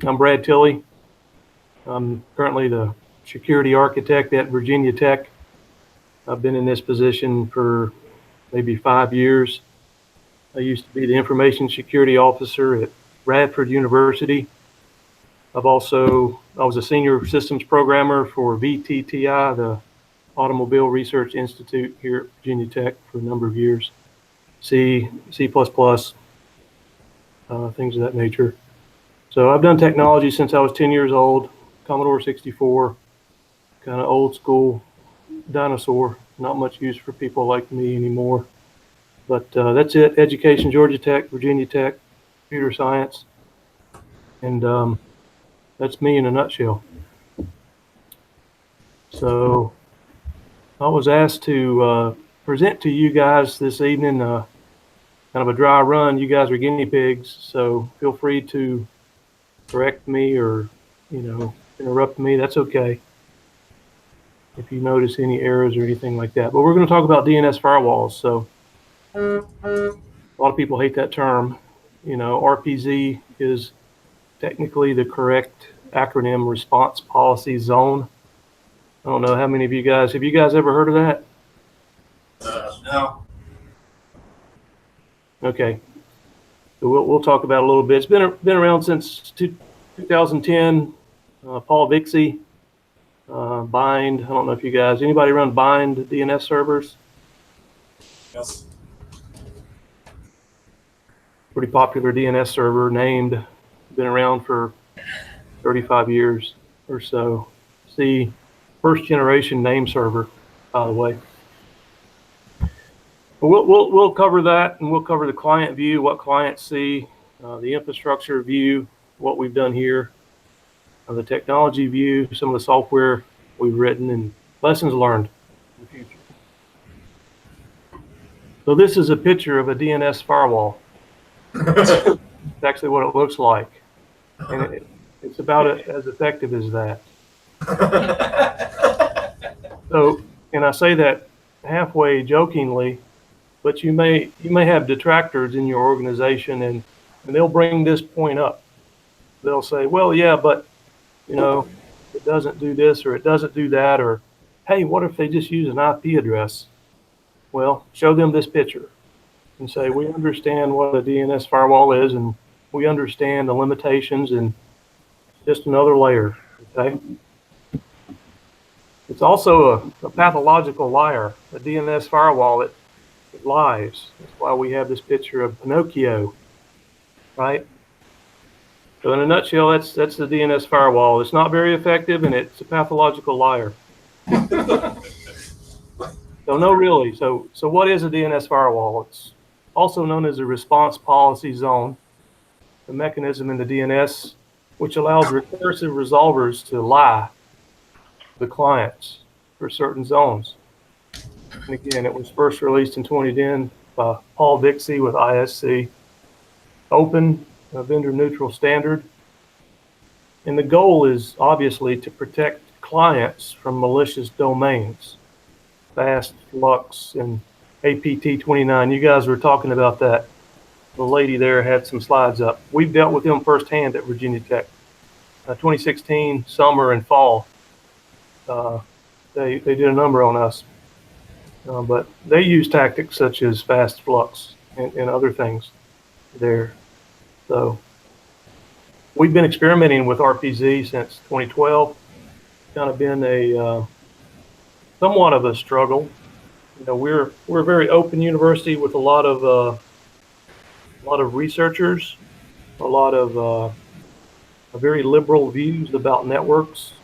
I'm Brad Tilley. I'm currently the security architect at Virginia Tech. I've been in this position for maybe 5 years. I used to be the information security officer at Radford University. I was a senior systems programmer for VTTI, the Automobile Research Institute here at Virginia Tech, for a number of years. C++, things of that nature. So I've done technology since I was 10 years old, Commodore 64, kind of old school dinosaur, not much use for people like me anymore. But that's it, education, Georgia Tech, Virginia Tech, computer science, and that's me in a nutshell. So I was asked to present to you guys this evening, kind of a dry run. You guys are guinea pigs, so feel free to correct me or, interrupt me. That's okay if you notice any errors or anything like that. But we're going to talk about DNS firewalls. So a lot of people hate that term. RPZ is technically the correct acronym, Response Policy Zone. I don't know how many of you guys, have you guys ever heard of that? No. Okay. So we'll talk about it a little bit. It's been around since 2010. Paul Vixie, Bind. I don't know if you guys, anybody run Bind DNS servers? Yes. Pretty popular DNS server, named, been around for 35 years or so. See, first generation name server, by the way. We'll cover that, and we'll cover the client view, what clients see, the infrastructure view, what we've done here, the technology view, some of the software we've written, and lessons learned in the future. So this is a picture of a DNS firewall. It's actually what it looks like, and it's about as effective as that. So, and I say that halfway jokingly, but you may have detractors in your organization, and they'll bring this point up. They'll say, well, yeah, but it doesn't do this or it doesn't do that, or hey, what if they just use an IP address? Well, show them this picture and say, we understand what a DNS firewall is, and we understand the limitations, and just another layer, okay? It's also a pathological liar. A DNS firewall, it lies. That's why we have this picture of Pinocchio, right? So in a nutshell, that's the DNS firewall. It's not very effective, and it's a pathological liar. So no, really. So what is a DNS firewall? It's also known as a response policy zone, the mechanism in the DNS which allows recursive resolvers to lie to the clients for certain zones. And again, it was first released in 2010 by Paul Vixie with ISC. Open, vendor neutral standard. And the goal is obviously to protect clients from malicious domains, Fast, Flux, and APT29. You guys were talking about that. The lady there had some slides up. We've dealt with them firsthand at Virginia Tech. 2016, summer and fall, they did a number on us. But they use tactics such as Fast Flux and other things there. So we've been experimenting with RPZ since 2012. Kind of been a somewhat of a struggle. We're a very open university with a lot of researchers, a lot of very liberal views about networks.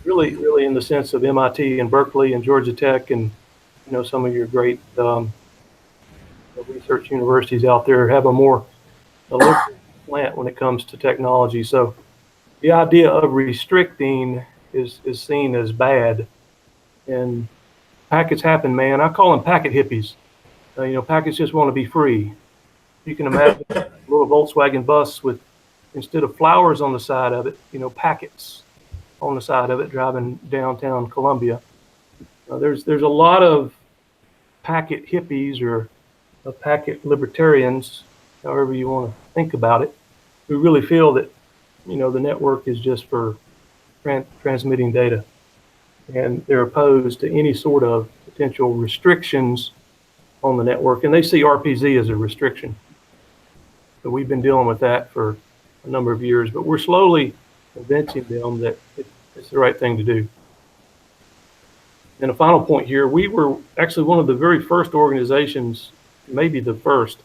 Really in the sense of MIT and Berkeley and Georgia Tech and some of your great research universities out there have a more liberal slant when it comes to technology. So the idea of restricting is seen as bad, and packets happen, man. I call them packet hippies. Packets just want to be free. You can imagine a little Volkswagen bus with, instead of flowers on the side of it, packets on the side of it driving downtown Columbia. There's a lot of packet hippies or packet libertarians, however you want to think about it, who really feel that the network is just for transmitting data, and they're opposed to any sort of potential restrictions on the network, and they see RPZ as a restriction. So we've been dealing with that for a number of years, but we're slowly convincing them that it's the right thing to do. And a final point here, we were actually one of the very first organizations, maybe the first,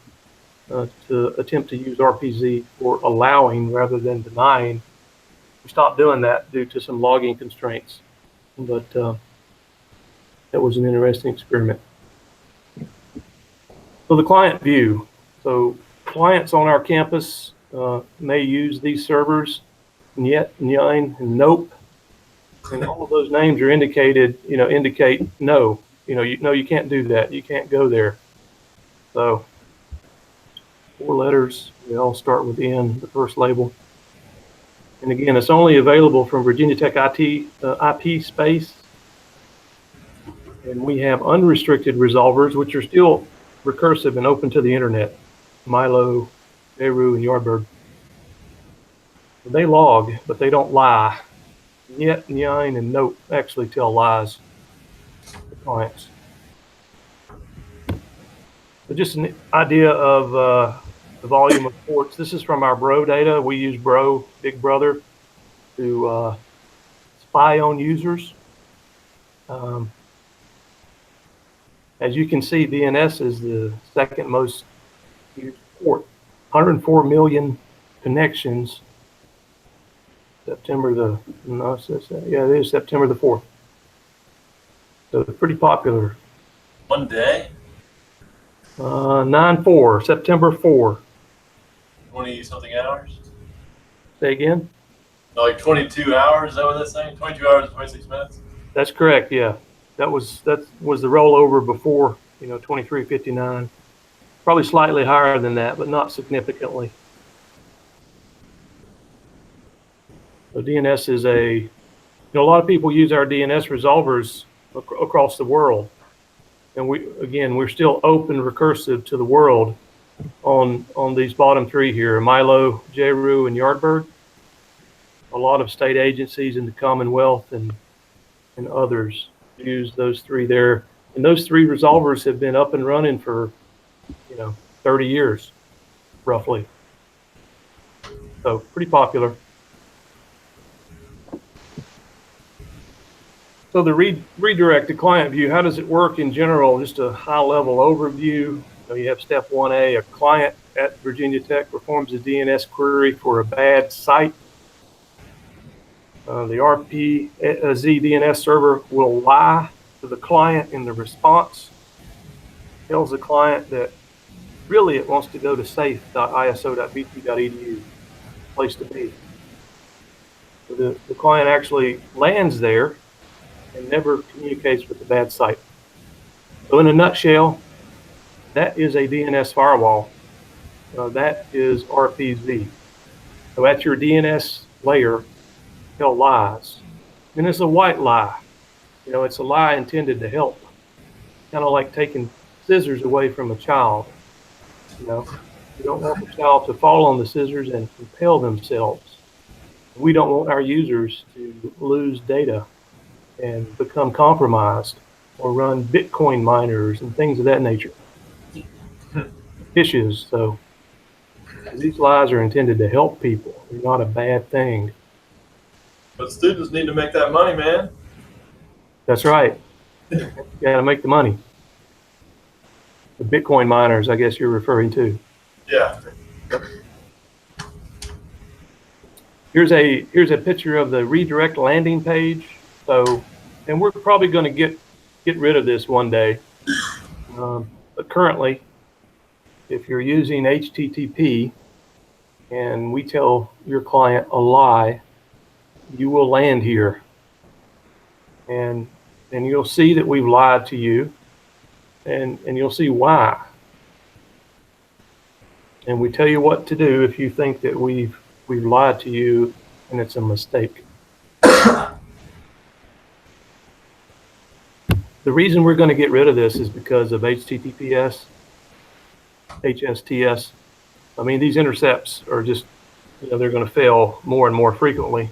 to attempt to use RPZ for allowing rather than denying. We stopped doing that due to some logging constraints, but that was an interesting experiment. So the client view. So clients on our campus may use these servers, Niet, Nine, and Nope, and all of those names are indicate no. You can't do that. You can't go there. So 4 letters. They all start with N, the first label. And again, it's only available from Virginia Tech IP space. And we have unrestricted resolvers, which are still recursive and open to the internet. Milo, Beru, and Yardbird. They log, but they don't lie. Niet, Nine, and Nope actually tell lies to clients. So just an idea of the volume of ports. This is from our Bro data. We use Bro, Big Brother, to spy on users. As you can see, DNS is the second most used port. 104 million connections. September the 4th. So it's pretty popular. One day? 9/4, September 4. 20-something hours? Say again? Like 22 hours, is that what that's saying? 22 hours and 26 minutes? That's correct, yeah. That was the rollover before, 2359. Probably slightly higher than that, but not significantly. So DNS is a lot of people use our DNS resolvers across the world. And we're still open recursive to the world on these bottom 3 here, Milo, Jeru, and Yardbird. A lot of state agencies in the Commonwealth and others use those 3 there. And those 3 resolvers have been up and running for, 30 years, roughly. So pretty popular. So the redirected client view, how does it work in general? Just a high-level overview. You have step 1A, a client at Virginia Tech performs a DNS query for a bad site. The RPZ DNS server will lie to the client in the response. Tells the client that really it wants to go to safe.iso.bt.edu, place to be. So the client actually lands there and never communicates with the bad site. So in a nutshell, that is a DNS firewall. That is RPZ. So at your DNS layer, tell lies. And it's a white lie. It's a lie intended to help. Kind of like taking scissors away from a child. You don't want the child to fall on the scissors and impale themselves. We don't want our users to lose data and become compromised or run Bitcoin miners and things of that nature. Issues. So these lies are intended to help people. They're not a bad thing. But students need to make that money, man. That's right. You got to make the money. The Bitcoin miners, I guess you're referring to. Yeah. Here's a picture of the redirect landing page. So, and we're probably going to get rid of this one day. But currently, if you're using HTTP and we tell your client a lie, you will land here. And you'll see that we've lied to you, and you'll see why. And we tell you what to do if you think that we've lied to you and it's a mistake. The reason we're going to get rid of this is because of HTTPS, HSTS. I mean, these intercepts are just, they're going to fail more and more frequently.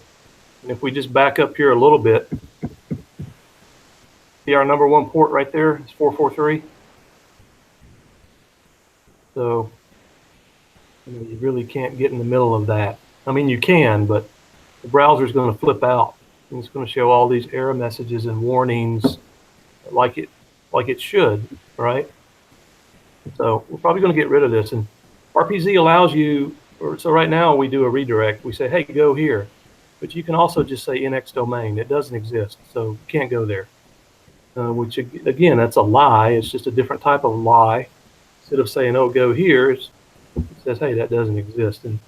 And if we just back up here a little bit, see our number one port right there is 443. So you really can't get in the middle of that. I mean, you can, but the browser is going to flip out, and it's going to show all these error messages and warnings like it should, right? So we're probably going to get rid of this. And RPZ allows you, so right now we do a redirect. We say, hey, go here. But you can also just say NX domain. It doesn't exist, so you can't go there. Which, again, that's a lie. It's just a different type of lie. Instead of saying, oh, go here, it says, hey, that doesn't exist. And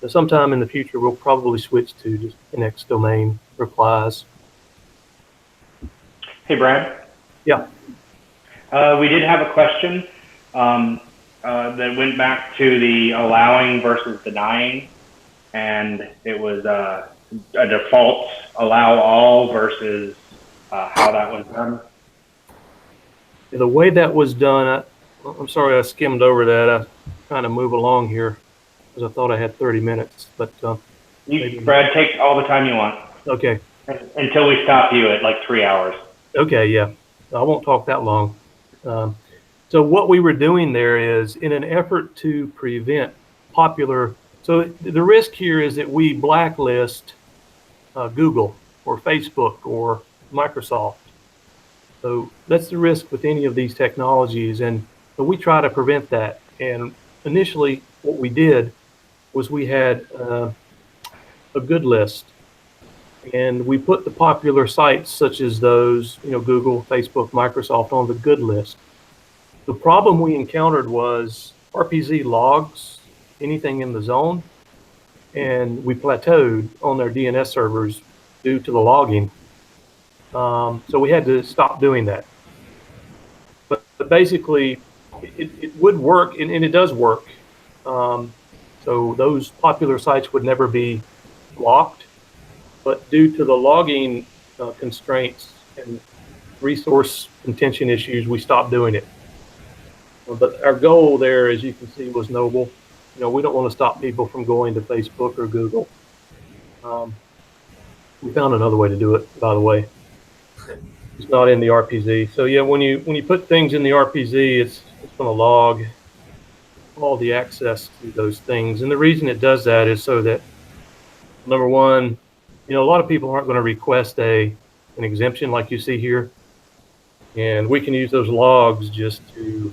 sometime in the future, we'll probably switch to just NX domain replies. Hey, Brad. Yeah. We did have a question that went back to the allowing versus denying, and it was a default allow all versus how that was done. The way that was done, I'm sorry I skimmed over that. I kind of move along here because I thought I had 30 minutes. But Brad, take all the time you want. Okay. Until we stop you at like 3 hours. Okay, yeah. I won't talk that long. So what we were doing there is in an effort to prevent popular, so the risk here is that we blacklist Google or Facebook or Microsoft. So that's the risk with any of these technologies, and so we try to prevent that. And initially what we did was we had a good list, and we put the popular sites such as those, Google, Facebook, Microsoft on the good list. The problem we encountered was RPZ logs anything in the zone, and we plateaued on their DNS servers due to the logging. So we had to stop doing that. But basically, it would work, and it does work. So those popular sites would never be blocked. But due to the logging constraints and resource contention issues, we stopped doing it. But our goal there, as you can see, was noble. We don't want to stop people from going to Facebook or Google. We found another way to do it, by the way. It's not in the RPZ. So yeah, when you put things in the RPZ, it's going to log all the access to those things. And the reason it does that is so that, number one, a lot of people aren't going to request an exemption like you see here. And we can use those logs just to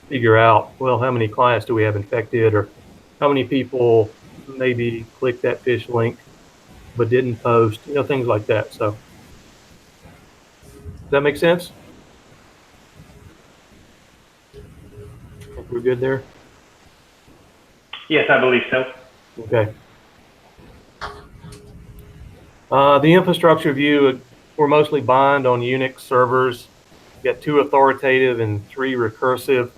figure out, well, how many clients do we have infected, or how many people maybe clicked that fish link but didn't post, things like that. So does that make sense? Think we're good there? Yes, I believe so. Okay. The infrastructure view, we're mostly bind on Unix servers. We got 2 authoritative and 3 recursive.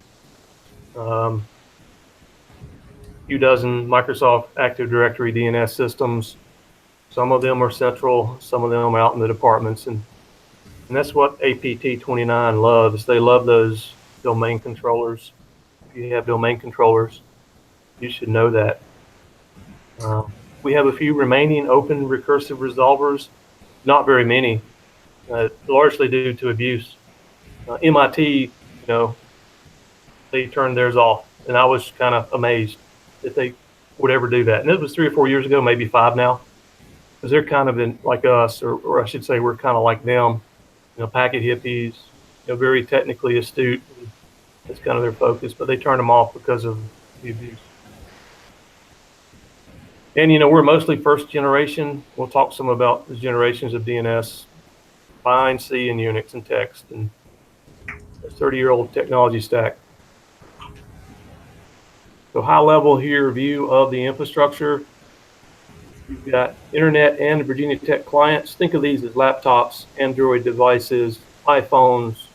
Few dozen Microsoft Active Directory DNS systems. Some of them are central, some of them out in the departments, and that's what APT29 loves. They love those domain controllers. If you have domain controllers, you should know that. We have a few remaining open recursive resolvers, not very many, largely due to abuse. MIT, they turned theirs off, and I was kind of amazed that they would ever do that. And it was 3 or 4 years ago, maybe 5 now, because they're kind of like us, or I should say we're kind of like them, packet hippies, very technically astute. That's kind of their focus, but they turned them off because of the abuse. And, we're mostly first generation. We'll talk some about the generations of DNS, bind, C, and Unix and text, and a 30-year-old technology stack. So high level here view of the infrastructure. You've got internet and Virginia Tech clients. Think of these as laptops, Android devices, iPhones,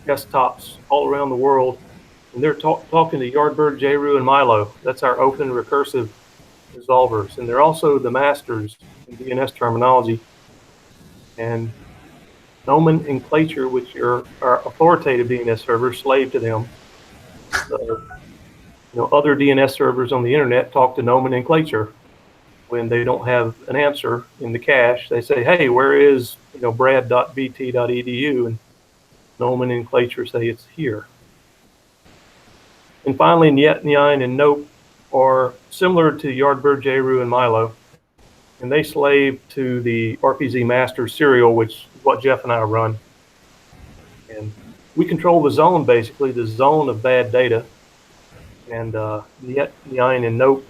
desktops all around the world. And they're talking to Yardbird, JRU, and Milo. That's our open recursive resolvers. And they're also the masters in DNS terminology. And nomenclature, which are our authoritative DNS servers, slave to them. So other DNS servers on the internet talk to nomenclature. When they don't have an answer in the cache, they say, hey, where is brad.bt.edu? And nomenclature say it's here. And finally, Niet, Nine, and Nope are similar to Yardbird, JRU, and Milo. And they slave to the RPZ master serial, which is what Jeff and I run. And we control the zone, basically, the zone of bad data. And Niet, Nine, and Nope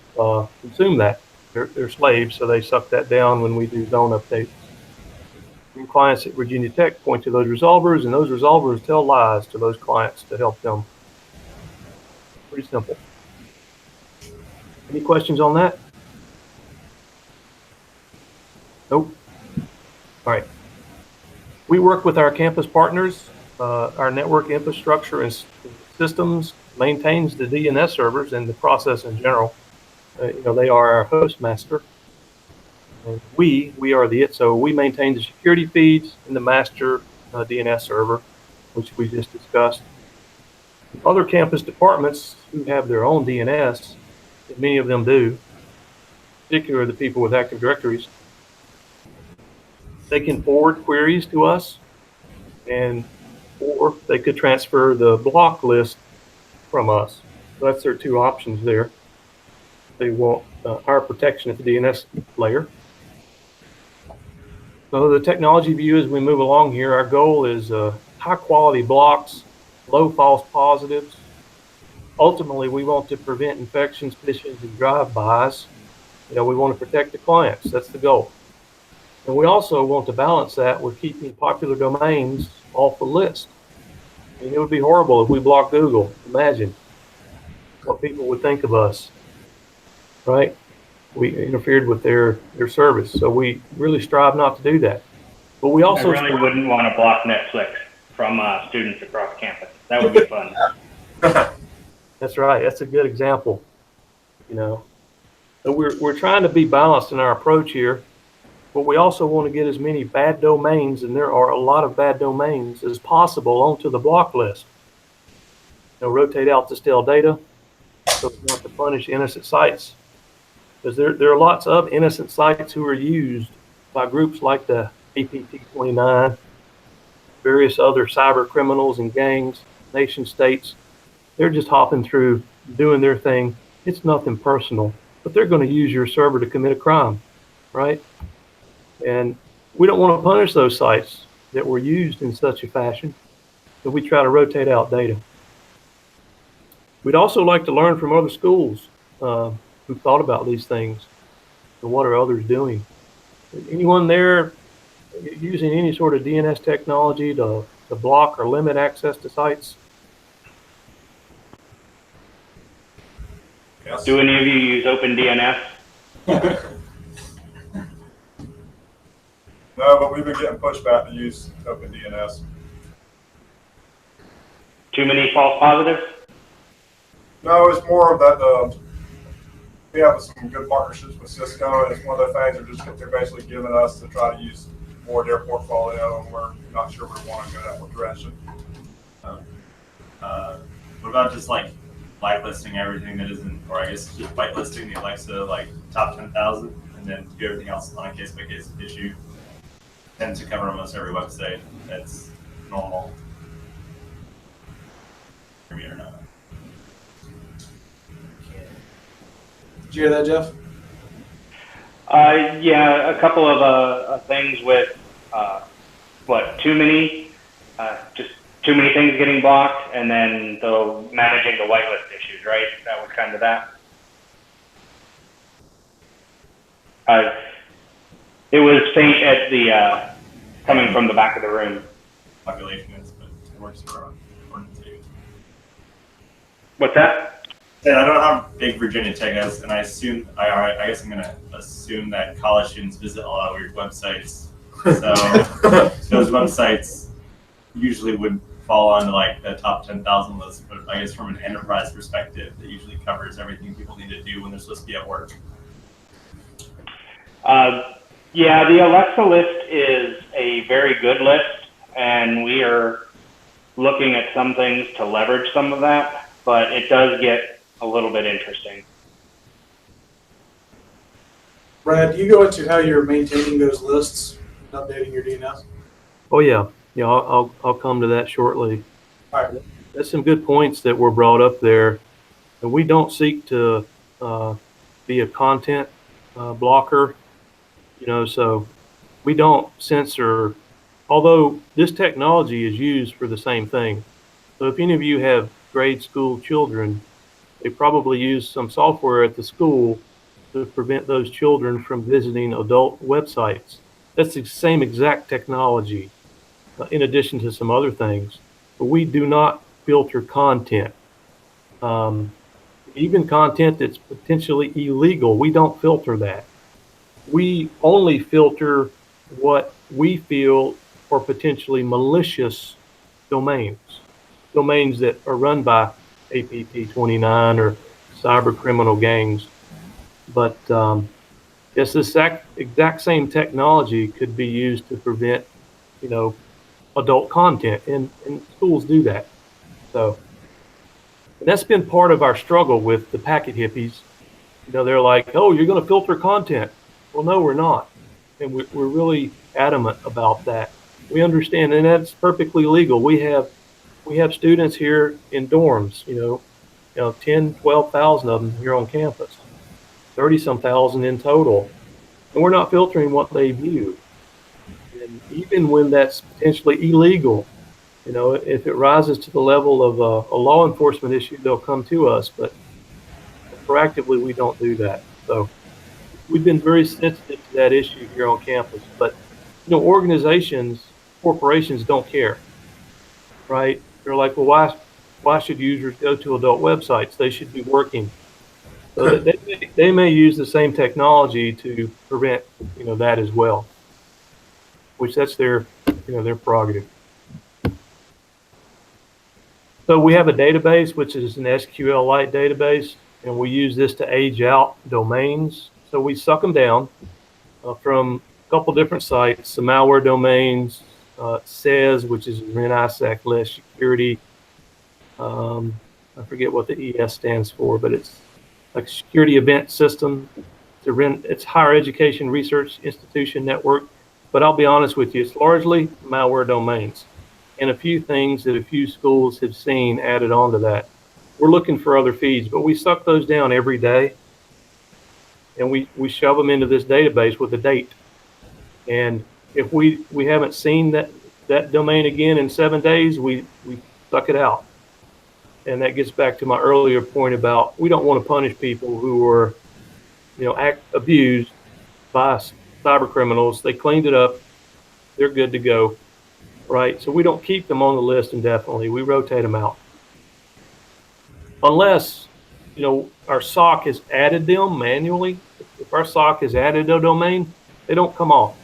consume that. They're slaves, so they suck that down when we do zone updates. And clients at Virginia Tech point to those resolvers, and those resolvers tell lies to those clients to help them. Pretty simple. Any questions on that? Nope. All right. We work with our campus partners. Our network infrastructure and systems maintains the DNS servers and the process in general. They are our host master. And we are the ITSO. We maintain the security feeds in the master DNS server, which we just discussed. Other campus departments who have their own DNS, and many of them do, particularly the people with Active Directories, they can forward queries to us, or they could transfer the block list from us. So that's their two options there. They want our protection at the DNS layer. So the technology view as we move along here, our goal is high quality blocks, low false positives. Ultimately, we want to prevent infections, phishing, and drive-bys. We want to protect the clients. That's the goal. And we also want to balance that with keeping popular domains off the list. I mean, it would be horrible if we blocked Google. Imagine what people would think of us, right? We interfered with their service. So we really strive not to do that. But we also I really wouldn't want to block Netflix from students across campus. That would be fun. That's right. That's a good example. So we're trying to be balanced in our approach here, but we also want to get as many bad domains, and there are a lot of bad domains, as possible onto the block list. Rotate out the stale data so as not to punish innocent sites. Because there are lots of innocent sites who are used by groups like the APT29, various other cyber criminals and gangs, nation states. They're just hopping through, doing their thing. It's nothing personal, but they're going to use your server to commit a crime, right? And we don't want to punish those sites that were used in such a fashion, so we try to rotate out data. We'd also like to learn from other schools who thought about these things and what are others doing. Anyone there using any sort of DNS technology to block or limit access to sites? Yes. Do any of you use OpenDNS? No, but we've been getting pushback to use OpenDNS. Too many false positives? No, it's more of that we have some good partnerships with Cisco, and it's one of the things they're basically giving us to try to use more of their portfolio, and we're not sure we want to go that direction. What about just like whitelisting everything that isn't, or I guess just whitelisting the Alexa top 10,000, and then do everything else on a case-by-case issue? Tends to cover almost every website that's normal. Or not. Did you hear that, Jeff? Yeah, a couple of things with too many, just too many things getting blocked, and then managing the whitelist issues, right? That was kind of that. It was faint at the coming from the back of the room. Population is, but it works for our organization. What's that? And I don't know how big Virginia Tech is, and I guess I'm gonna assume that college students visit a lot of weird websites. So those websites usually would fall on the top 10,000 list, but I guess from an enterprise perspective, it usually covers everything people need to do when they're supposed to be at work. Yeah, the Alexa list is a very good list, and we are looking at some things to leverage some of that, but it does get a little bit interesting. Brad, do you go into how you're maintaining those lists and updating your DNS? Oh yeah, yeah. I'll come to that shortly. All right. That's some good points that were brought up there. And we don't seek to be a content blocker, so we don't censor, although this technology is used for the same thing. So if any of you have grade school children, they probably use some software at the school to prevent those children from visiting adult websites. That's the same exact technology, in addition to some other things. But we do not filter content. Even content that's potentially illegal, we don't filter that. We only filter what we feel are potentially malicious domains that are run by APT29 or cyber criminal gangs. But yes, this exact same technology could be used to prevent, adult content, and schools do that. So that's been part of our struggle with the packet hippies. They're like, oh, you're going to filter content. Well, no, we're not. And we're really adamant about that. We understand, and that's perfectly legal. We have students here in dorms, 10, 12,000 of them here on campus, 30-some thousand in total. And we're not filtering what they view. And even when that's potentially illegal, if it rises to the level of a law enforcement issue, they'll come to us. But proactively, we don't do that. So we've been very sensitive to that issue here on campus. But organizations, corporations don't care, right? They're like, well, why should users go to adult websites? They should be working. So they may use the same technology to prevent, that as well, which that's their prerogative. So we have a database, which is an SQLite database, and we use this to age out domains. So we suck them down from a couple different sites, the Malware Domains, SES, which is ISAC less security. I forget what the ES stands for, but it's like security event system. It's higher education research institution network. But I'll be honest with you, it's largely Malware Domains and a few things that a few schools have seen added onto that. We're looking for other feeds, but we suck those down every day, and we shove them into this database with a date. And if we haven't seen that domain again in 7 days, we suck it out. And that gets back to my earlier point about we don't want to punish people who are, abused by cyber criminals. They cleaned it up. They're good to go, right? So we don't keep them on the list indefinitely. We rotate them out. Unless, our SOC has added them manually. If our SOC has added a domain, they don't come off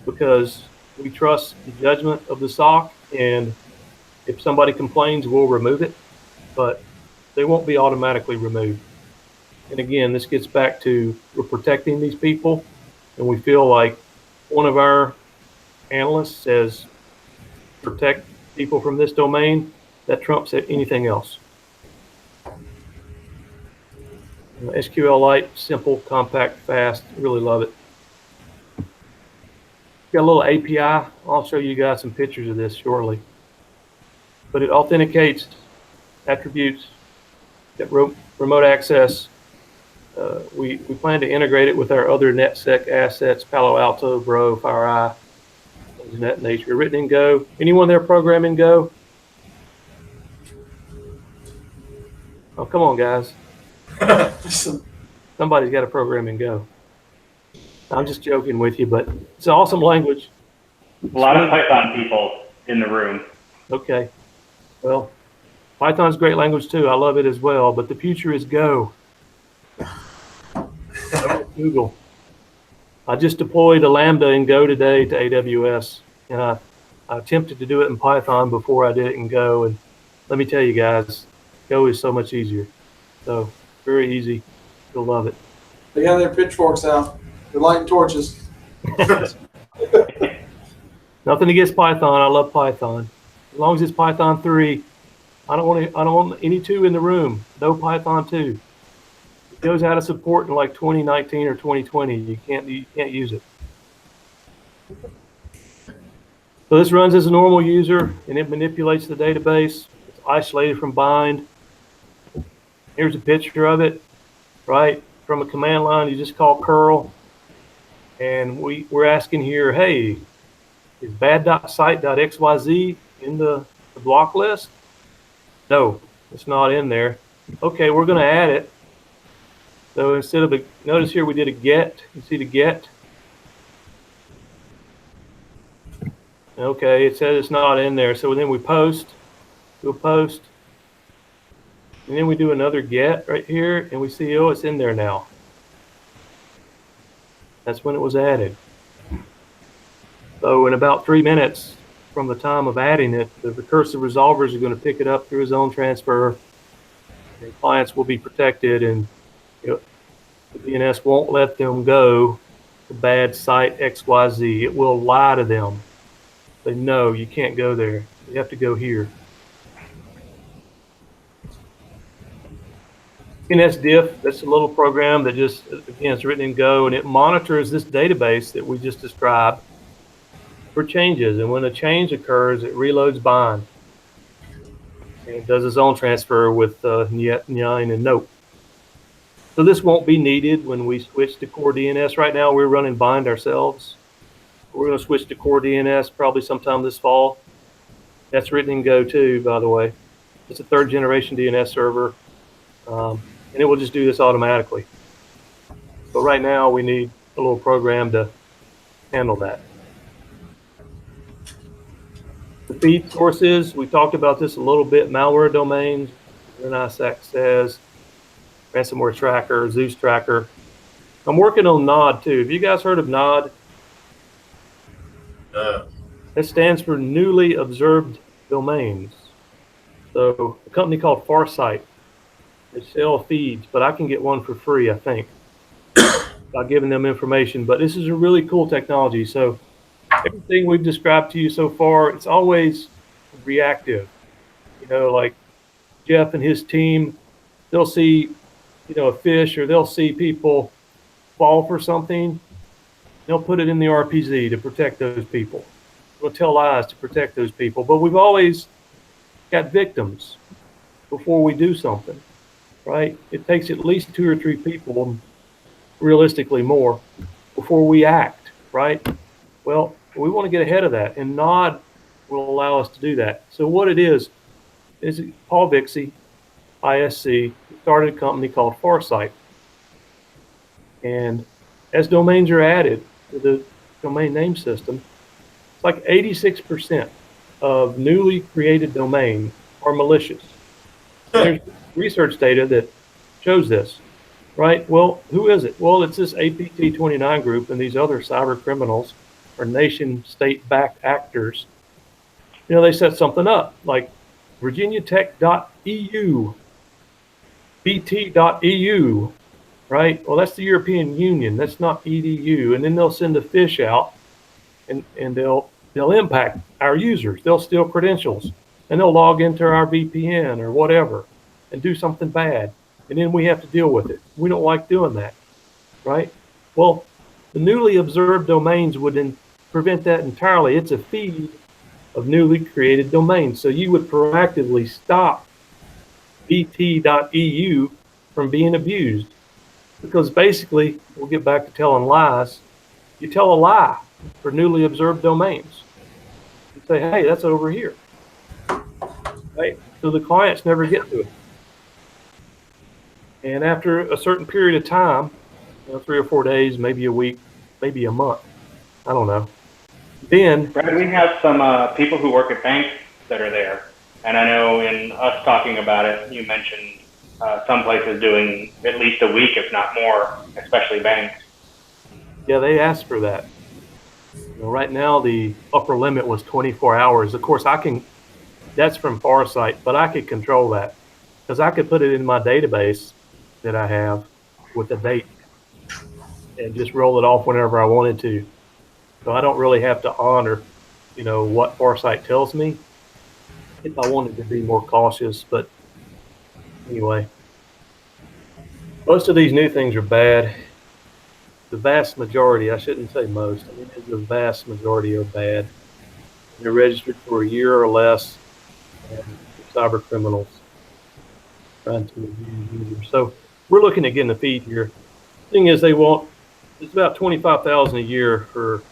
because we trust the judgment of the SOC, and if somebody complains, we'll remove it, but they won't be automatically removed. And again, this gets back to we're protecting these people, and we feel like one of our analysts says protect people from this domain, that trumps anything else. SQLite, simple, compact, fast, really love it. Got a little API. I'll show you guys some pictures of this shortly. But it authenticates attributes, remote access. We plan to integrate it with our other NetSec assets, Palo Alto, Bro, FireEye, things of that nature. Written in Go. Anyone there program in Go? Oh, come on, guys. Somebody's got a program in Go. I'm just joking with you, but it's an awesome language. A lot of Python people in the room. Okay. Well, Python's a great language too. I love it as well, but the future is Go. Google. I just deployed a Lambda in Go today to AWS, and I attempted to do it in Python before I did it in Go, and let me tell you guys, Go is so much easier. So very easy. You'll love it. They got their pitchforks out. They're lighting torches. Nothing against Python. I love Python. As long as it's Python 3, I don't want any 2 in the room. No Python 2. It goes out of support in like 2019 or 2020. You can't use it. So this runs as a normal user, and it manipulates the database. It's isolated from bind. Here's a picture of it, right? From a command line, you just call curl, and we're asking here, hey, is bad.site.xyz in the block list? No, it's not in there. Okay, we're going to add it. So instead of notice here we did a get. You see the get? Okay, it says it's not in there. So then we post, do a post, and then we do another get right here, and we see, oh, it's in there now. That's when it was added. So in about 3 minutes from the time of adding it, the recursive resolvers are going to pick it up through a zone transfer, and clients will be protected, and the DNS won't let them go to bad site XYZ. It will lie to them. Say, no, you can't go there. You have to go here. DNS diff, that's a little program that just, again, it's written in Go, and it monitors this database that we just described for changes. And when a change occurs, it reloads bind. And it does its own transfer with Nyet, Nine, and Nope. So this won't be needed when we switch to core DNS. Right now, we're running bind ourselves. We're going to switch to core DNS probably sometime this fall. That's written in Go too, by the way. It's a 3rd generation DNS server, and it will just do this automatically. But right now, we need a little program to handle that. The feed sources, we talked about this a little bit. Malware domains, NISAC says, ransomware tracker, Zeus tracker. I'm working on NOD too. Have you guys heard of NOD? It stands for Newly Observed Domains. So a company called Farsight, they sell feeds, but I can get one for free, I think, by giving them information. But this is a really cool technology. So everything we've described to you so far, it's always reactive. You know, like Jeff and his team, they'll see, you know, a fish, or they'll see people fall for something. They'll put it in the RPZ to protect those people. We'll tell lies to protect those people. But we've always got victims before we do something, right? It takes at least 2 or 3 people, realistically more, before we act, right? Well, we want to get ahead of that, and NOD will allow us to do that. So what it is Paul Vixie, ISC, started a company called Farsight. And as domains are added to the domain name system, it's like 86% of newly created domains are malicious. There's research data that shows this, right? Well, who is it? Well, it's this APT29 group and these other cyber criminals or nation state-backed actors. You know, they set something up like virginiatech.eu, bt.eu, right? Well, that's the European Union. That's not edu. And then they'll send a fish out, and they'll impact our users. They'll steal credentials, and they'll log into our VPN or whatever and do something bad. And then we have to deal with it. We don't like doing that, right? Well, the newly observed domains would prevent that entirely. It's a feed of newly created domains. So you would proactively stop bt.eu from being abused. Because basically, we'll get back to telling lies. You tell a lie for newly observed domains. You say, hey, that's over here. Right? So the clients never get to it. And after a certain period of time, 3 or 4 days, maybe a week, maybe a month, I don't know. Then, Brad, we have some people who work at banks that are there. And I know in us talking about it, you mentioned some places doing at least a week, if not more, especially banks. yeah, they asked for that. Right now, the upper limit was 24 hours. Of course, that's from Farsight, but I could control that because I could put it in my database that I have with a date and just roll it off whenever I wanted to. So I don't really have to honor, what Farsight tells me. if I wanted to be more cautious. But anyway, most of these new things are bad. The vast majority, I shouldn't say most, I mean, the vast majority are bad. They're registered for a year or less, and cyber criminals trying to abuse users. So we're looking at getting a feed here. Thing is, it's about $25,000 a year for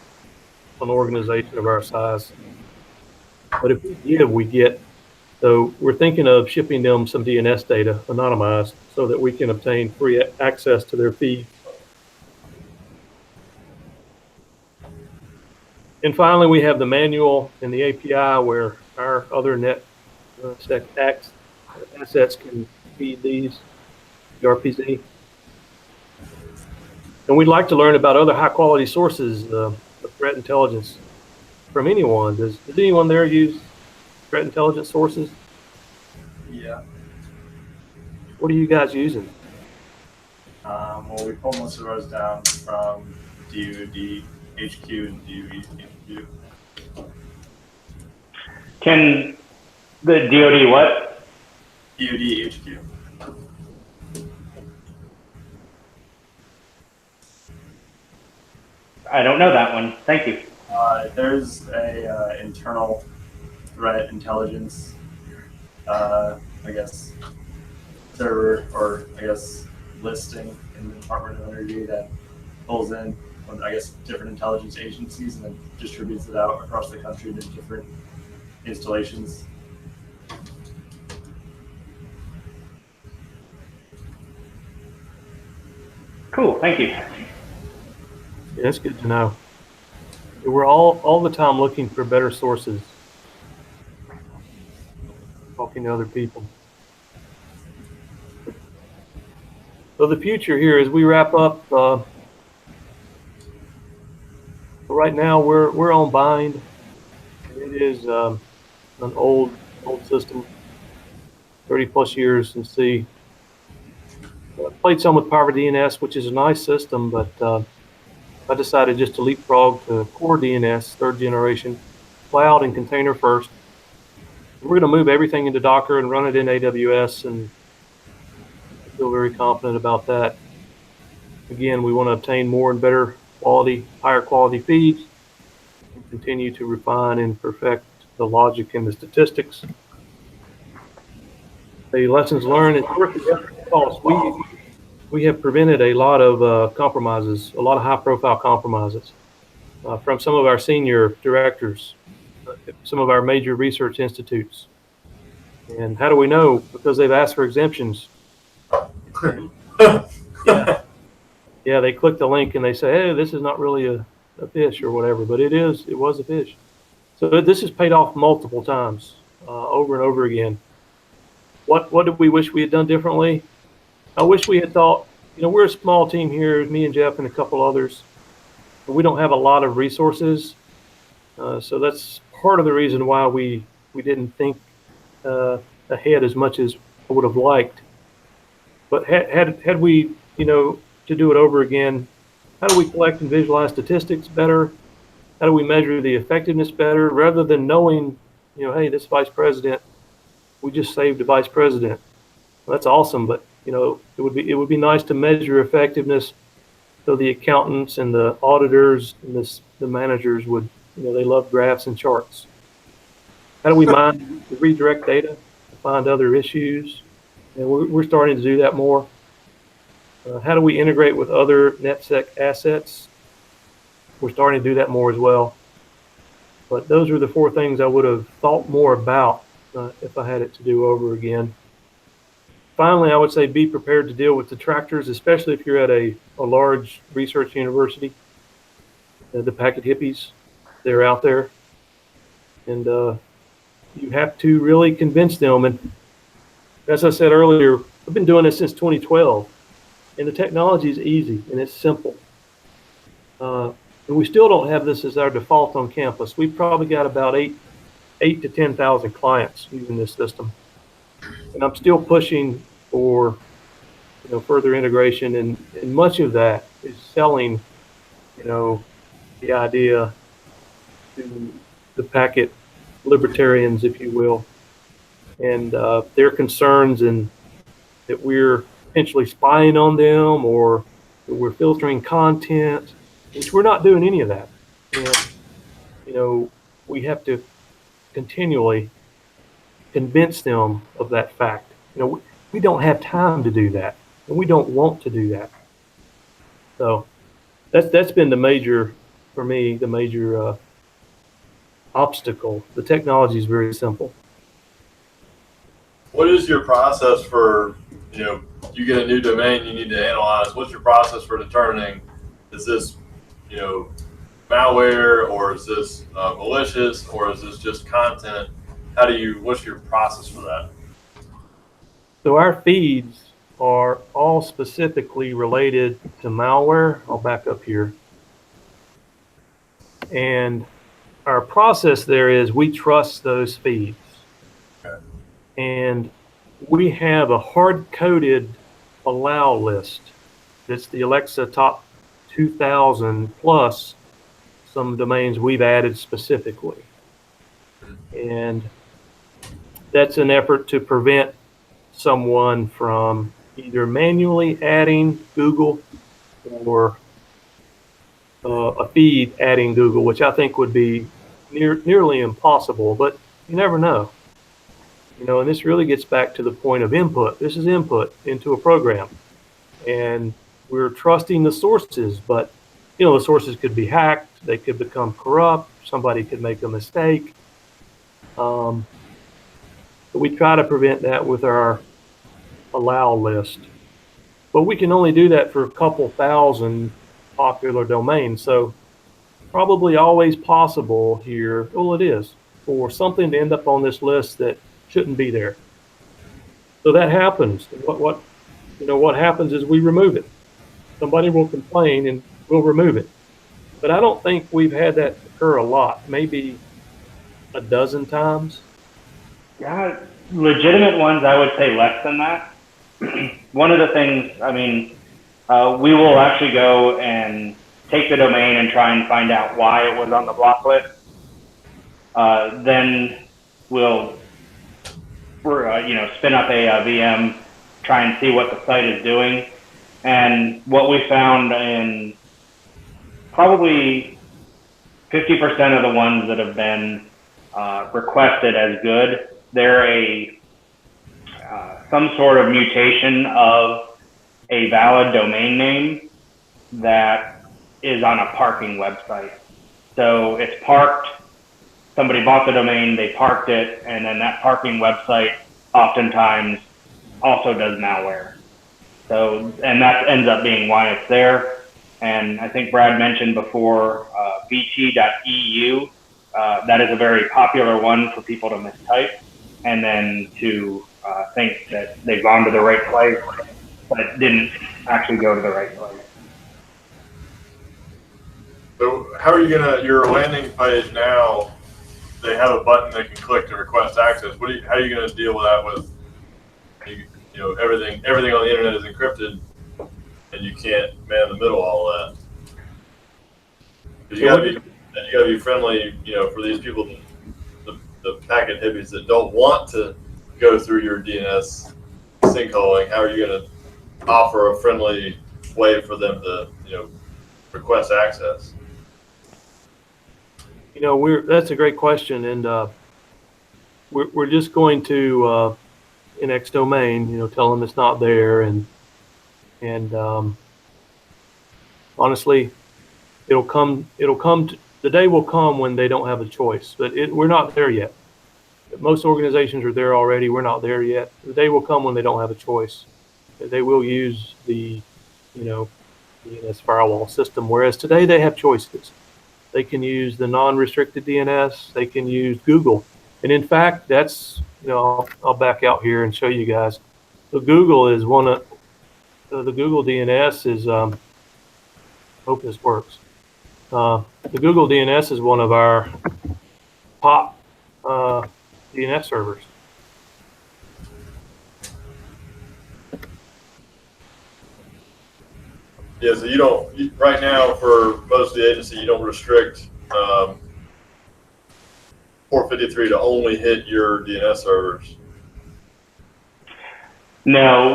an organization of our size. But if we get. So we're thinking of shipping them some DNS data, anonymized, so that we can obtain free access to their feed. And finally, we have the manual and the API where our other NetSec assets can feed these, the RPZ. And we'd like to learn about other high-quality sources of threat intelligence from anyone. Does anyone there use threat intelligence sources? Yeah. What are you guys using? Well, we pull most of ours down from DoD HQ and DOE HQ. Can the DoD what? DoD HQ. I don't know that one. Thank you. There's a internal threat intelligence, I guess, server, or I guess listing in the Department of Energy that pulls in, I guess, different intelligence agencies and then distributes it out across the country to different installations. Cool. Thank you. Yeah, that's good to know. We're all the time looking for better sources, talking to other people. So the future here, as we wrap up, right now we're on bind. It is an old system, 30+ years since the. Played some with Power DNS, which is a nice system, but I decided just to leapfrog to core DNS, 3rd generation, cloud and container first. We're going to move everything into Docker and run it in AWS, and I feel very confident about that. Again, we want to obtain more and better quality, higher quality feeds, and continue to refine and perfect the logic and the statistics. The lessons learned, it's worth the effort and cost. We have prevented a lot of compromises, a lot of high-profile compromises from some of our senior directors, some of our major research institutes. And how do we know? Because they've asked for exemptions. Yeah, they click the link and they say, hey, this is not really a fish or whatever, but it was a fish. So this has paid off multiple times, over and over again. What did we wish we had done differently? I wish we had thought, we're a small team here, me and Jeff and a couple others, but we don't have a lot of resources. So that's part of the reason why we didn't think ahead as much as I would have liked. But had we, to do it over again, how do we collect and visualize statistics better? How do we measure the effectiveness better, rather than knowing, hey, this vice president, we just saved a vice president. Well, that's awesome, but it would be nice to measure effectiveness, so the accountants and the auditors and the managers would, they love graphs and charts. How do we mine the redirect data to find other issues? And we're starting to do that more. How do we integrate with other NetSec assets? We're starting to do that more as well. But those are the 4 things I would have thought more about if I had it to do over again. Finally, I would say be prepared to deal with detractors, especially if you're at a large research university. The packet hippies, they're out there. And you have to really convince them. And as I said earlier, I've been doing this since 2012. And the technology is easy and it's simple. And we still don't have this as our default on campus. We've probably got about 8 to 10,000 clients using this system. And I'm still pushing for further integration, and much of that is selling the idea to the packet libertarians, if you will, and their concerns and that we're potentially spying on them or that we're filtering content, which we're not doing any of that. And, we have to continually convince them of that fact. We don't have time to do that, and we don't want to do that. So that's been for me, the major obstacle. The technology is very simple. What is your process for, you get a new domain you need to analyze? What's your process for determining, is this, malware, or is this malicious, or is this just content? What's your process for that? So our feeds are all specifically related to malware. I'll back up here. And our process there is we trust those feeds. Okay. And we have a hard-coded allow list. That's the Alexa top 2,000 plus some domains we've added specifically. And that's an effort to prevent someone from either manually adding Google or a feed adding Google, which I think would be nearly impossible, but you never know. And this really gets back to the point of input. This is input into a program, and we're trusting the sources, but the sources could be hacked, they could become corrupt, somebody could make a mistake. But we try to prevent that with our allow list. But we can only do that for a couple thousand popular domains. So probably always possible here, well, it is, for something to end up on this list that shouldn't be there. So that happens. What happens is we remove it. Somebody will complain and we'll remove it. But I don't think we've had that occur a lot, maybe a dozen times. Yeah, legitimate ones, I would say less than that. One of the things, we will actually go and take the domain and try and find out why it was on the block list. Then we'll, spin up a VM, try and see what the site is doing. And what we found in probably 50% of the ones that have been requested as good, they're some sort of mutation of a valid domain name that is on a parking website. So it's parked, somebody bought the domain, they parked it, and then that parking website oftentimes also does malware. So, and that ends up being why it's there. And I think Brad mentioned before, bt.eu, that is a very popular one for people to mistype, and then to think that they've gone to the right place, but it didn't actually go to the right place. So how are you your landing page now, they have a button they can click to request access. How are you gonna deal with that with, everything on the internet is encrypted and you can't man the middle of all of that? You gotta be friendly, for these people, the packet hippies that don't want to go through your DNS sinkholing. How are you going to offer a friendly way for them to, request access? That's a great question, and we're just going to in X domain, tell them it's not there, and honestly, the day will come when they don't have a choice, but we're not there yet. Most organizations are there already. We're not there yet. The day will come when they don't have a choice. They will use the, DNS firewall system, whereas today they have choices. They can use the non-restricted DNS. They can use Google. And in fact, that's, I'll back out here and show you guys. So Google is one of, the Google DNS is, hope this works. The Google DNS is one of our top DNS servers. Yeah, so you don't, right now for most of the agency, you don't restrict port 53 to only hit your DNS servers. No,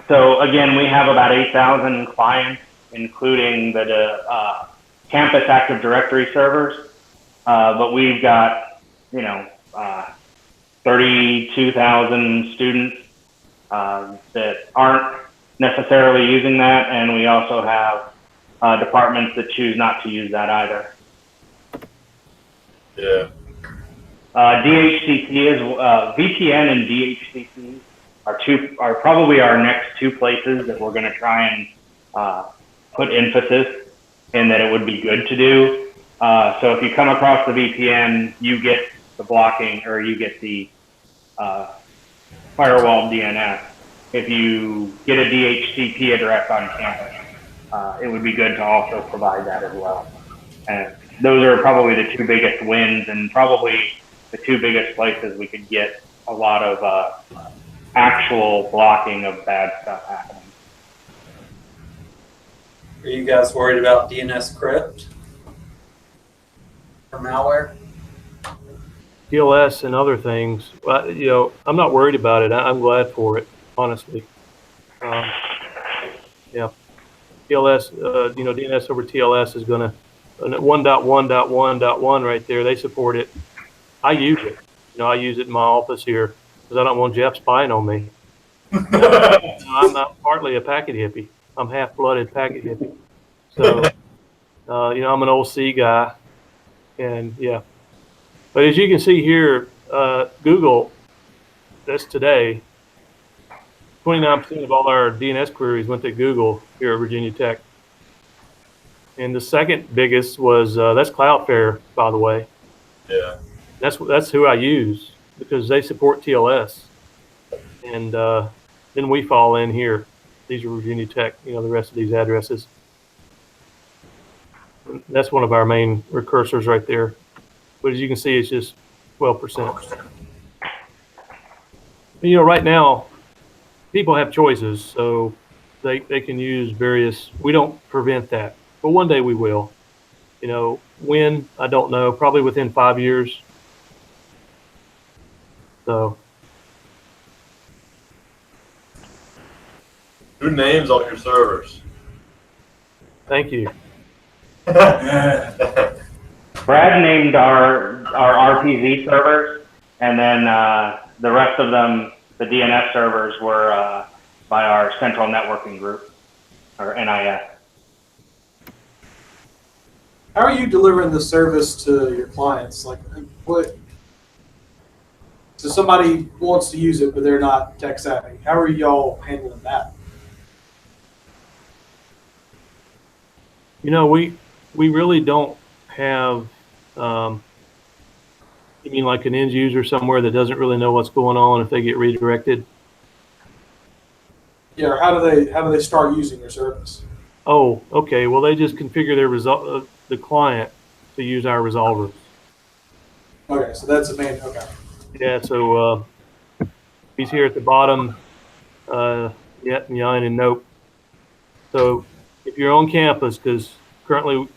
so again, we have about 8,000 clients, including the campus Active Directory servers. But we've got, 32,000 students that aren't necessarily using that, and we also have departments that choose not to use that either. Yeah. DHCP is VPN and DHCP are probably our next two places that we're going to try and put emphasis in that it would be good to do. So if you come across the VPN, you get the blocking or you get the firewall DNS. If you get a DHCP address on campus, it would be good to also provide that as well. And those are probably the two biggest wins and probably the two biggest places we could get a lot of actual blocking of bad stuff happening. Are you guys worried about DNS Crypt for malware? TLS and other things. Well, I'm not worried about it. I'm glad for it, honestly. Yeah. TLS, DNS over TLS is going to 1.1.1.1 right there. They support it. I use it. I use it in my office here because I don't want Jeff spying on me. I'm not partly a packet hippie. I'm half-blooded packet hippie. So, I'm an old C guy, and yeah. But as you can see here, Google, that's today, 29% of all our DNS queries went to Google here at Virginia Tech. And the second biggest was, that's Cloudflare, by the way. Yeah. That's who I use because they support TLS. And then we fall in here. These are Virginia Tech, the rest of these addresses. That's one of our main recursors right there. But as you can see, it's just 12%. Right now, people have choices, so they can use various. We don't prevent that, but one day we will. When, I don't know, probably within 5 years. So. Who names all your servers? Thank you. Brad named our RPZ servers, and then the rest of them, the DNS servers, were by our central networking group, or NIS. How are you delivering the service to your clients? Like, what? So somebody wants to use it, but they're not tech savvy. How are y'all handling that? We really don't have. You mean like an end user somewhere that doesn't really know what's going on if they get redirected? Yeah, or how do they start using your service? Oh, okay. Well, they just configure their the client to use our resolvers. Okay, so that's the main. Okay. Yeah. So he's here at the bottom. Yet and Yan and Nope. So if you're on campus, because currently you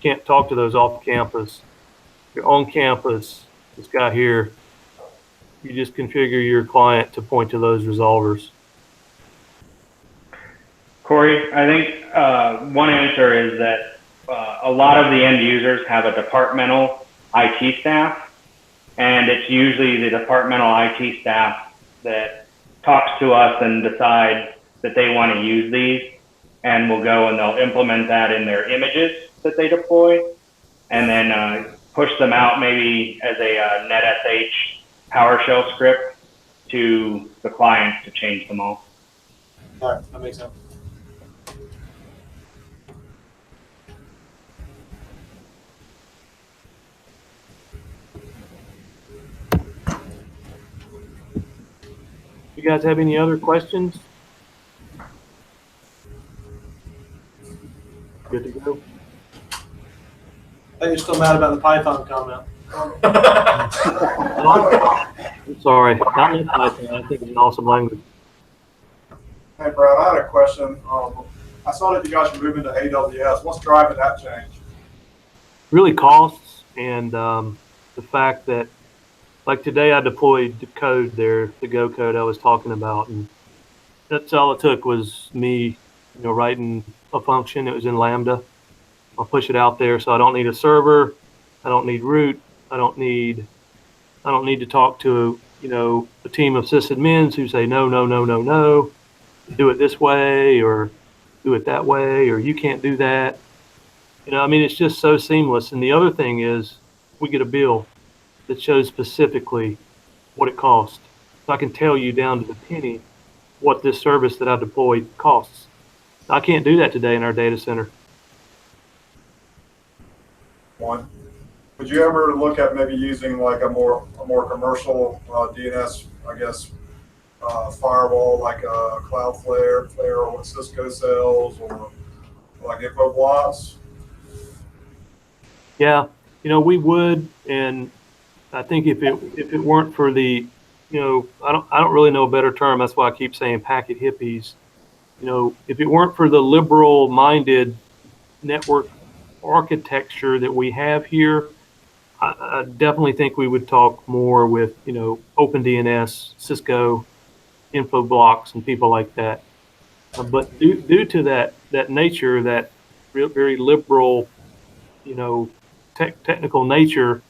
can't talk to those off campus. If you're on campus, this guy here, you just configure your client to point to those resolvers. Corey, I think one answer is that a lot of the end users have a departmental IT staff, and it's usually the departmental IT staff that talks to us and decides that they want to use these, and will go and they'll implement that in their images that they deploy, and then push them out maybe as a NetSH PowerShell script to the clients to change them all. All right, that makes sense. You guys have any other questions? Good to go. I think you're still mad about the Python comment. I'm sorry. Not in Python. I think it's an awesome language. Hey, Brad, I had a question. I saw that you guys were moving to AWS. What's driving that change? Really costs and the fact that, like today I deployed the code there, the Go code I was talking about, and that's all it took was me, writing a function. It was in Lambda. I'll push it out there, so I don't need a server, I don't need root, I don't need to talk to a team of sysadmins who say no, no, no, no, no, do it this way or do it that way, or you can't do that. It's just so seamless. And the other thing is, we get a bill that shows specifically what it costs. So I can tell you down to the penny what this service that I deployed costs. I can't do that today in our data center. One. Would you ever look at maybe using like a more commercial DNS, I guess, firewall like Cloudflare, or what Cisco sells, or like InfoBlocks? Yeah, we would, and I think if it weren't for the, I don't really know a better term. That's why I keep saying packet hippies. If it weren't for the liberal-minded network architecture that we have here, I definitely think we would talk more with, OpenDNS, Cisco, InfoBlocks, and people like that. But due to that nature, that very liberal, technical nature,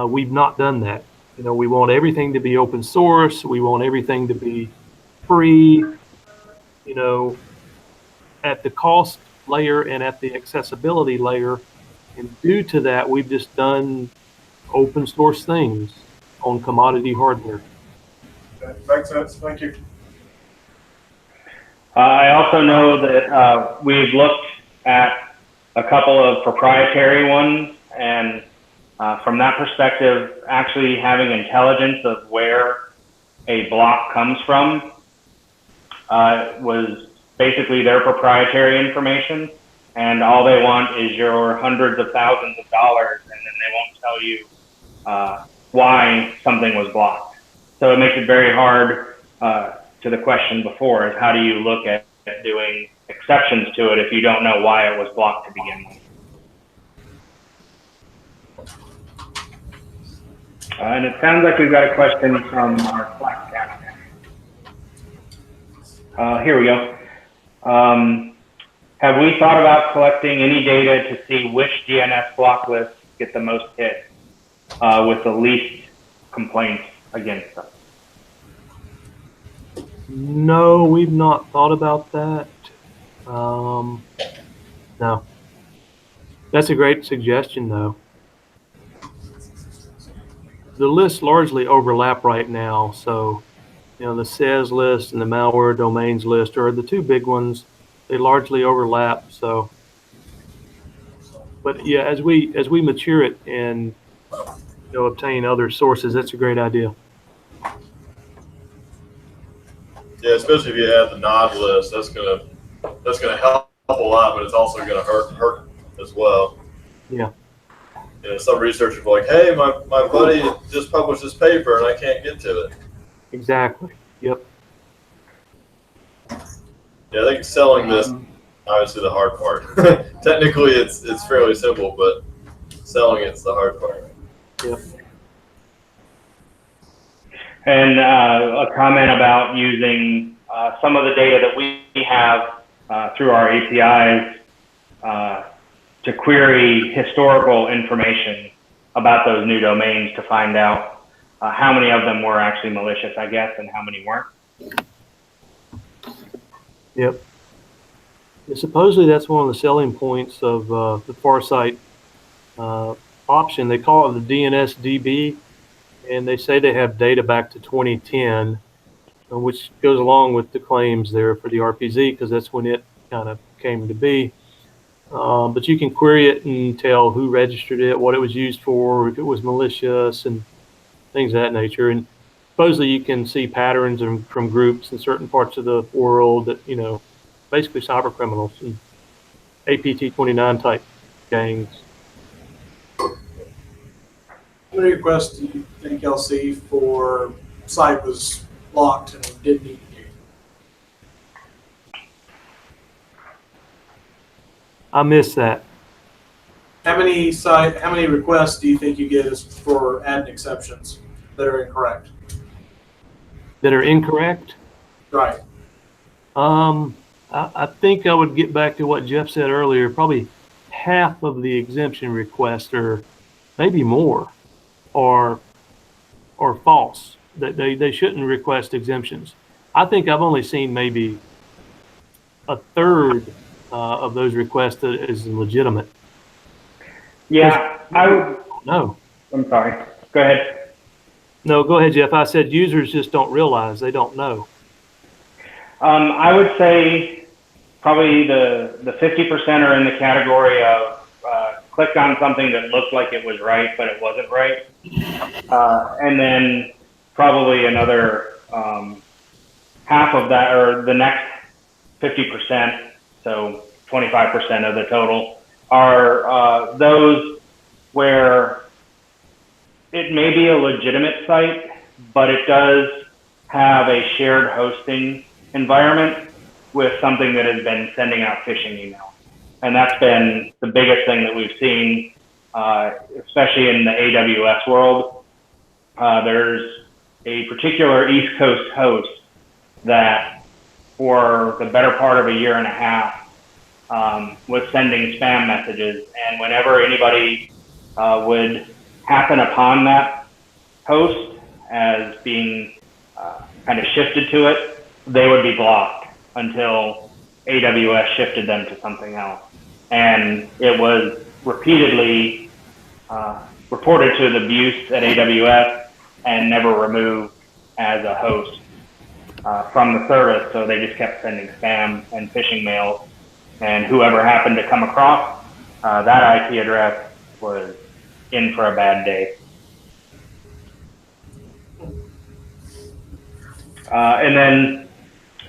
we've not done that. We want everything to be open source. We want everything to be free, at the cost layer and at the accessibility layer. And due to that, we've just done open source things on commodity hardware. That makes sense. Thank you. I also know that we've looked at a couple of proprietary ones, and from that perspective, actually having intelligence of where a block comes from was basically their proprietary information, and all they want is your hundreds of thousands of dollars, and then they won't tell you why something was blocked. So it makes it very hard to the question before, is how do you look at doing exceptions to it if you don't know why it was blocked to begin with? And it sounds like we've got a question from our Slack chat. Here we go. Have we thought about collecting any data to see which DNS block lists get the most hit with the least complaints against them? No, we've not thought about that. No. That's a great suggestion, though. The lists largely overlap right now, so the SES list and the Malware Domains list are the two big ones. They largely overlap. So, but yeah, as we mature it and obtain other sources, that's a great idea. Yeah, especially if you add the nod list, that's gonna help a lot, but it's also gonna hurt as well. Yeah. Some researchers are like, hey, my buddy just published this paper and I can't get to it. Exactly. Yep. Yeah, I think selling this obviously the hard part. Technically, it's fairly simple, but selling it's the hard part. Yep. And a comment about using some of the data that we have through our APIs to query historical information about those new domains to find out how many of them were actually malicious, I guess, and how many weren't. Yep. And supposedly that's one of the selling points of the Farsight option. They call it the DNS DB, and they say they have data back to 2010, which goes along with the claims there for the RPZ, because that's when it kind of came to be. But you can query it and tell who registered it, what it was used for, if it was malicious, and things of that nature. And supposedly you can see patterns from groups in certain parts of the world that, basically cyber criminals and APT-29 type gangs. How many requests do you think you'll see for site was blocked and it didn't need to do? I missed that. How many requests do you think you get is for adding exceptions that are incorrect? That are incorrect? Right. I think I would get back to what Jeff said earlier. Probably half of the exemption requests, or maybe more, are false. That they shouldn't request exemptions. I think I've only seen maybe a third of those requests that is legitimate. Yeah, I would. No. I'm sorry. Go ahead. No, go ahead, Jeff. I said users just don't realize, they don't know. I would say probably the 50% are in the category of clicked on something that looked like it was right, but it wasn't right. And then probably another half of that, or the next 50%, so 25% of the total, are those where it may be a legitimate site, but it does have a shared hosting environment with something that has been sending out phishing emails. And that's been the biggest thing that we've seen, especially in the AWS world. There's a particular East Coast host that for the better part of a year and a half was sending spam messages. And whenever anybody would happen upon that host as being kind of shifted to it, they would be blocked until AWS shifted them to something else. And it was repeatedly reported to the abuse at AWS and never removed as a host from the service. So they just kept sending spam and phishing mails. And whoever happened to come across that IP address was in for a bad day. And then,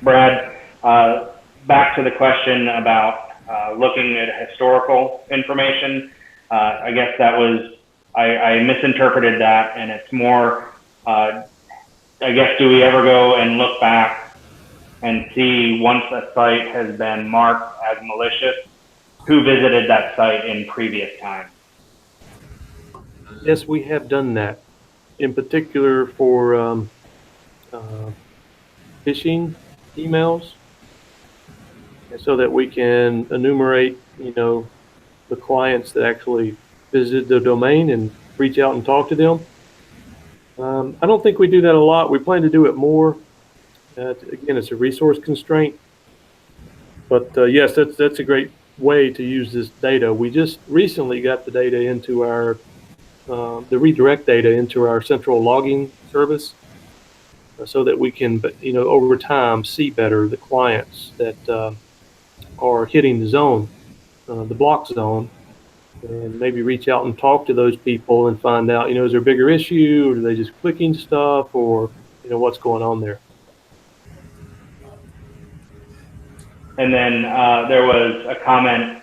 Brad, back to the question about looking at historical information. I guess that was, I misinterpreted that, and it's more, I guess, do we ever go and look back and see, once a site has been marked as malicious, who visited that site in previous times? Yes, we have done that. In particular for phishing emails, so that we can enumerate, the clients that actually visited the domain and reach out and talk to them. I don't think we do that a lot. We plan to do it more. Again, it's a resource constraint. But yes, that's a great way to use this data. We just recently got the data into our, the redirect data into our central logging service, so that we can, over time, see better the clients that are hitting the zone, the block zone, and maybe reach out and talk to those people and find out, is there a bigger issue, or are they just clicking stuff, or, what's going on there. And then there was a comment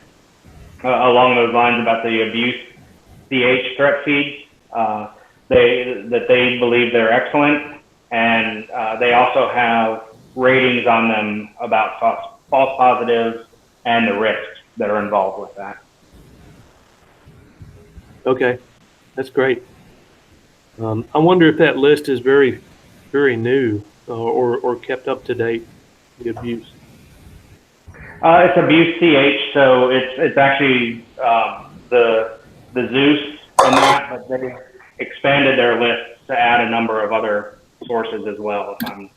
along those lines about the abuse CH threat feeds. They believe they're excellent, and they also have ratings on them about false positives and the risks that are involved with that. Okay, that's great. I wonder if that list is very, very new or kept up to date, the abuse. It's abuse CH, so it's actually the Zeus and that, but they expanded their list to add a number of other sources as well, if I'm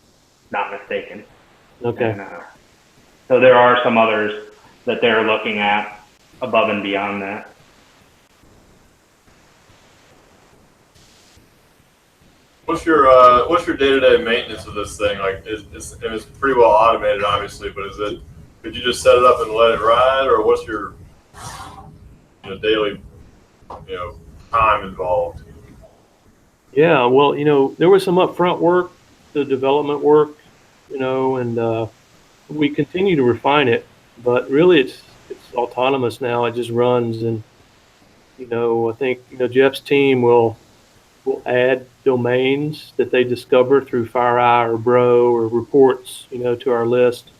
not mistaken. Okay. And, so there are some others that they're looking at above and beyond that. What's your day-to-day maintenance of this thing? Like, it's pretty well automated, obviously, but could you just set it up and let it ride, or what's your daily time involved? Yeah, well, there was some upfront work, the development work, and we continue to refine it, but really it's autonomous now. It just runs, and I think Jeff's team will add domains that they discover through FireEye or Bro or reports, to our list.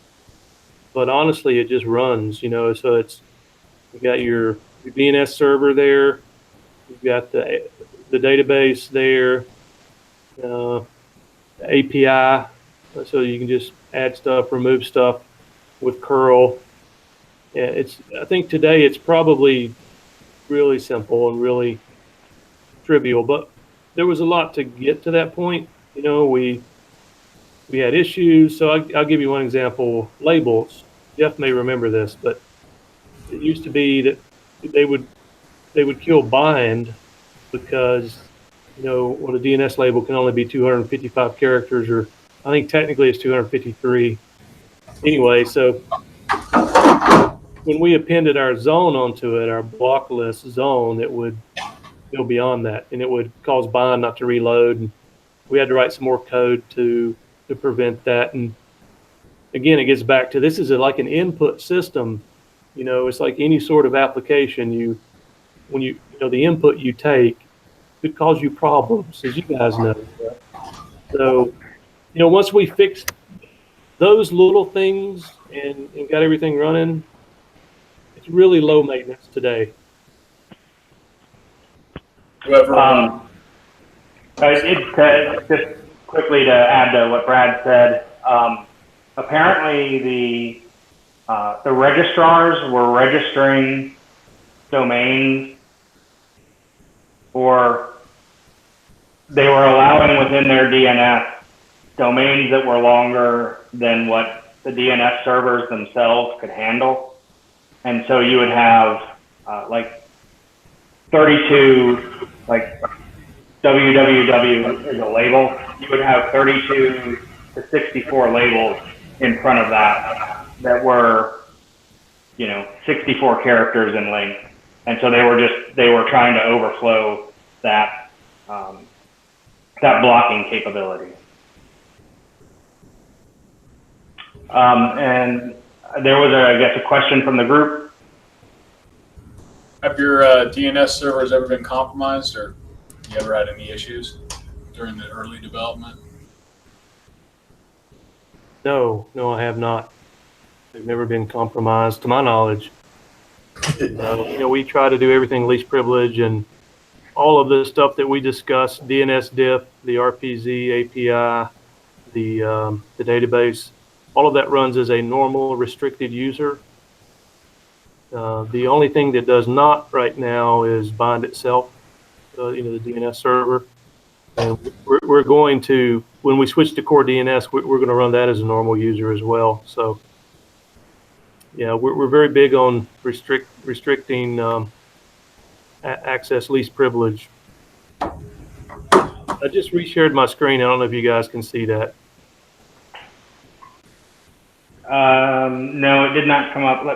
But honestly, it just runs, so you got your your DNS server there. You've got the database there, the API, so you can just add stuff, remove stuff with curl. Yeah, I think today it's probably really simple and really trivial, but there was a lot to get to that point. You know, we had issues. So I'll give you one example. Labels. Jeff may remember this, but it used to be that they would kill bind because, you know, well, the DNS label can only be 255 characters, or I think technically it's 253. Anyway, so when we appended our zone onto it, our block list zone, it would go beyond that, and it would cause bind not to reload. And we had to write some more code to prevent that. And again, it gets back to this is like an input system. You know, it's like any sort of application. When you know the input you take could cause you problems, as you guys know. So, you know, once we fixed those little things and got everything running, it's really low maintenance today. Whoever. Just quickly to add to what Brad said, apparently the registrars were registering domains, or they were allowing within their DNS domains that were longer than what the DNS servers themselves could handle. And so you would have like 32, like www is a label. You would have 32 to 64 labels in front of that were, you know, 64 characters in length. And so they were trying to overflow that blocking capability. And there was I guess a question from the group. Have your DNS servers ever been compromised, or you ever had any issues during the early development? No, I have not. They've never been compromised, to my knowledge. You know, we try to do everything least privilege, and all of the stuff that we discussed, DNS diff, the RPZ API, the database, all of that runs as a normal restricted user. The only thing that does not right now is bind itself, you know, the DNS server. And we're going to, when we switch to core DNS, we're going to run that as a normal user as well. So, yeah, we're very big on restricting access least privilege. I just reshared my screen. I don't know if you guys can see that. No, it did not come up.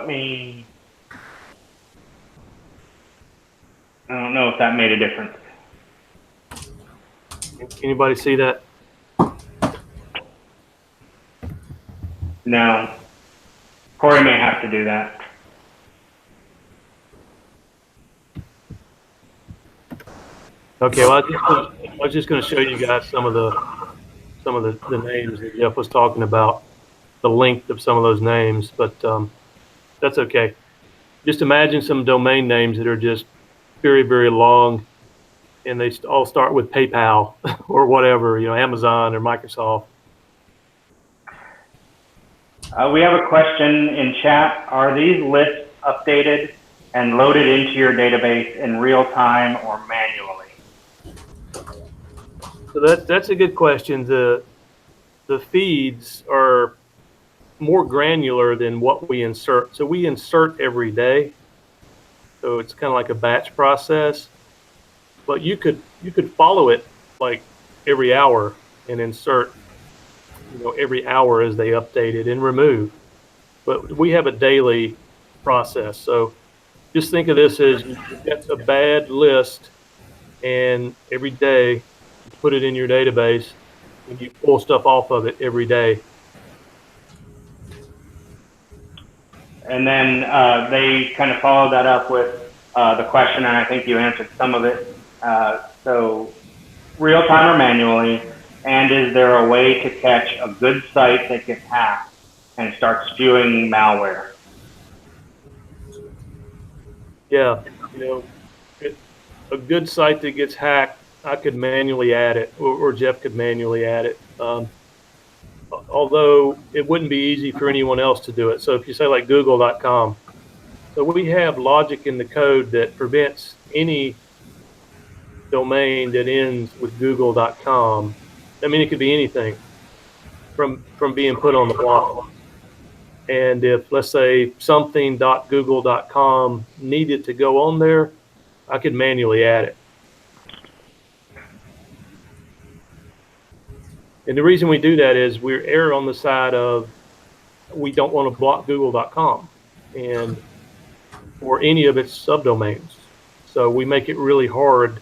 I don't know if that made a difference. Anybody see that? No. Corey may have to do that. Okay, well, I was just going to show you guys some of the names that Jeff was talking about, the length of some of those names, but that's okay. Just imagine some domain names that are just very, very long, and they all start with PayPal or whatever, you know, Amazon or Microsoft. We have a question in chat. Are these lists updated and loaded into your database in real time or manually? So that's a good question. The feeds are more granular than what we insert. So we insert every day. So it's kind of like a batch process. But you could follow it like every hour and insert, you know, every hour as they update it and remove. But we have a daily process. So just think of this as you get a bad list, and every day you put it in your database and you pull stuff off of it every day. And then they kind of followed that up with the question, and I think you answered some of it. So real time or manually, and is there a way to catch a good site that gets hacked and starts spewing malware? Yeah, you know, a good site that gets hacked, I could manually add it, or Jeff could manually add it. Although it wouldn't be easy for anyone else to do it. So if you say like google.com, so we have logic in the code that prevents any domain that ends with google.com. I mean, it could be anything from being put on the block. And if, let's say, something.google.com needed to go on there, I could manually add it. And the reason we do that is we're err on the side of we don't want to block google.com and or any of its subdomains. So we make it really hard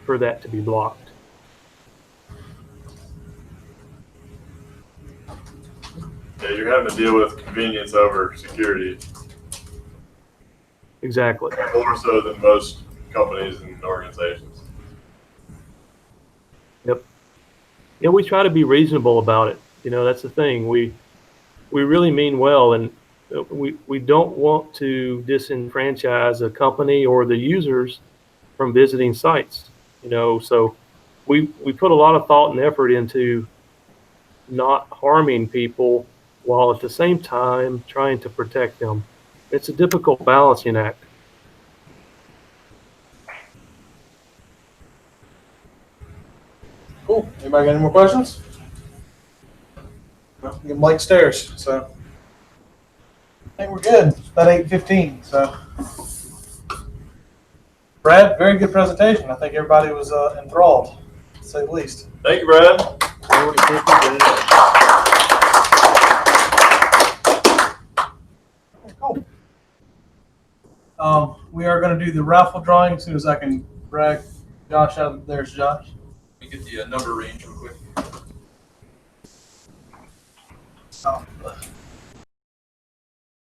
for that to be blocked. Yeah, you're having to deal with convenience over security. Exactly. More so than most companies and organizations. Yep. Yeah, we try to be reasonable about it. You know, that's the thing. We really mean well, and we don't want to disenfranchise a company or the users from visiting sites. You know, so we put a lot of thought and effort into not harming people while at the same time trying to protect them. It's a difficult balancing act. Cool. Anybody got any more questions? Well, give them like stairs. So I think we're good. It's about 8:15. So Brad, very good presentation. I think everybody was enthralled, to say the least. Thank you, Brad. Cool. We are going to do the raffle drawing as soon as I can drag Josh out. There's Josh. Let me get the number range real quick. Oh.